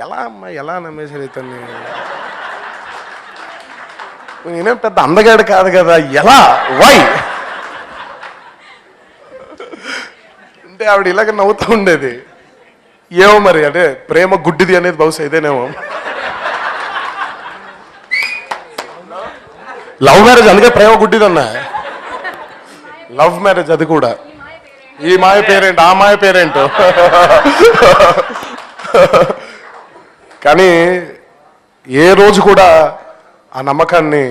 ఎలా అమ్మా ఎలా నమ్మేసారు ఇతన్ని? నేనేం పెద్ద అందగాడు కాదు కదా, ఎలా వై అంటే ఆవిడ ఇలాగ నవ్వుతూ ఉండేది. ఏమో మరి, అంటే ప్రేమ గుడ్డిది అనేది బహుశా ఇదేనేమో. లవ్ మ్యారేజ్ అందుకే ప్రేమ గుడ్డిదన్నా. లవ్ మ్యారేజ్ అది కూడా. ఈ మాయ పేరేంటి ఆ మాయ పేరేంటో. కానీ ఏ రోజు కూడా ఆ నమ్మకాన్ని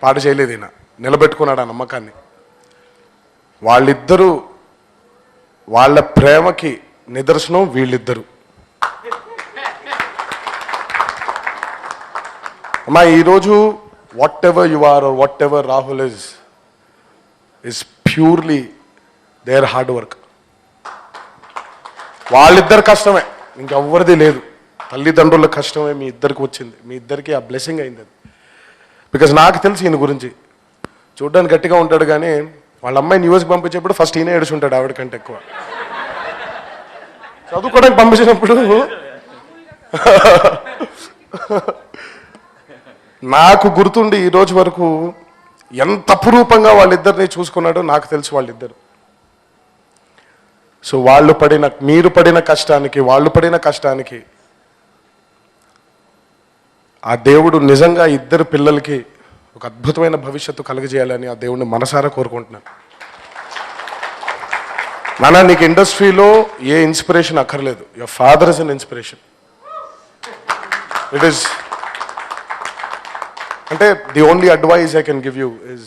పాడు చేయలేదు. ఈయన నిలబెట్టుకున్నాడు ఆ నమ్మకాన్ని. వాళ్ళిద్దరూ వాళ్ళ ప్రేమకి నిదర్శనం వీళ్ళిద్దరు. అమ్మా ఈరోజు whatever you are are whatever Rahul is purely their hard work. వాళ్ళిద్దరు కష్టమే, ఇంకెవ్వరిది లేదు. తల్లిదండ్రుల కష్టమే మీ ఇద్దరికి వచ్చింది, మీ ఇద్దరికి ఆ బ్లెస్సింగ్ అయింది అది. బికాజ్ నాకు తెలిసి ఈయన గురించి చూడ్డానికి గట్టిగా ఉంటాడు, కానీ వాళ్ళ అమ్మాయిని న్యూస్కి పంపించేప్పుడు ఫస్ట్ ఈయన ఏడుచుంటాడు ఆవిడకంటే ఎక్కువ. చదువుకోవడానికి పంపించినప్పుడు నాకు గుర్తుండి ఈ రోజు వరకు ఎంత అపురూపంగా వాళ్ళిద్దరిని చూసుకున్నాడో నాకు తెలుసు వాళ్ళిద్దరు. సో మీరు పడిన కష్టానికి వాళ్ళు పడిన కష్టానికి ఆ దేవుడు నిజంగా ఇద్దరు పిల్లలకి ఒక అద్భుతమైన భవిష్యత్తు కలుగజేయాలని ఆ దేవుడిని మనసారా కోరుకుంటున్నాను. నాన్న నీకు ఇండస్ట్రీలో ఏ ఇన్స్పిరేషన్ అక్కర్లేదు. Your father is an inspiration. It is అంటే the only advice I can give you is,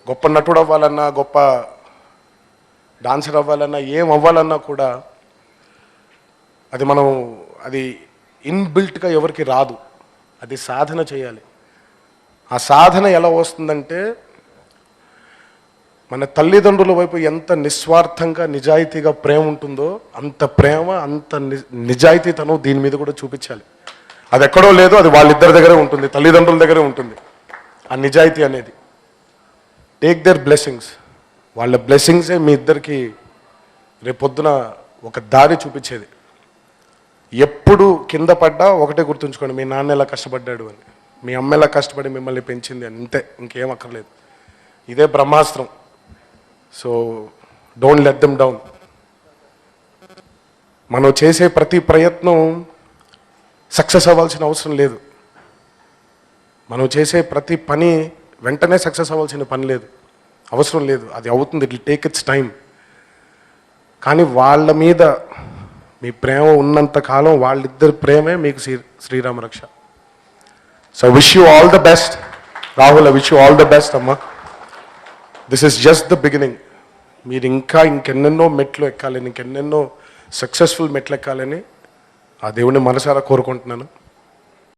గొప్ప నటుడు అవ్వాలన్నా గొప్ప డాన్సర్ అవ్వాలన్నా ఏం అవ్వాలన్నా కూడా అది ఇన్బిల్ట్గా ఎవరికి రాదు. అది సాధన చేయాలి. ఆ సాధన ఎలా వస్తుందంటే మన తల్లిదండ్రుల వైపు ఎంత నిస్వార్థంగా నిజాయితీగా ప్రేమ ఉంటుందో అంత ప్రేమ అంత నిజాయితీతనం దీని మీద కూడా చూపించాలి. అది ఎక్కడో లేదు, అది వాళ్ళిద్దరి దగ్గరే ఉంటుంది, తల్లిదండ్రుల దగ్గరే ఉంటుంది ఆ నిజాయితీ అనేది. Take their blessings. వాళ్ళ బ్లెస్సింగ్సే మీ ఇద్దరికి రేపొద్దున ఒక దారి చూపించేది. ఎప్పుడు కింద పడ్డా ఒకటే గుర్తుంచుకోండి, మీ నాన్న ఎలా కష్టపడ్డాడు అని, మీ అమ్మ ఎలా కష్టపడి మిమ్మల్ని పెంచింది అని. అంతే, ఇంకేం అక్కర్లేదు. ఇదే బ్రహ్మాస్త్రం. So don't let them down. మనం చేసే ప్రతి ప్రయత్నం సక్సెస్ అవ్వాల్సిన అవసరం లేదు. మనం చేసే ప్రతి పని వెంటనే సక్సెస్ అవ్వాల్సిన పని లేదు, అవసరం లేదు. అది అవుతుంది, it will take its time. కానీ వాళ్ళ మీద మీ ప్రేమ ఉన్నంత కాలం వాళ్ళిద్దరి ప్రేమే మీకు శ్రీరామ రక్ష. So wish you all the best Rahul. I wish you all the best అమ్మా. This is just the beginning. మీరు ఇంకెన్నెన్నో మెట్లు ఎక్కాలని, ఇంకెన్నెన్నో సక్సెస్ఫుల్ మెట్లు ఎక్కాలని ఆ దేవుడిని మనసారా కోరుకుంటున్నాను.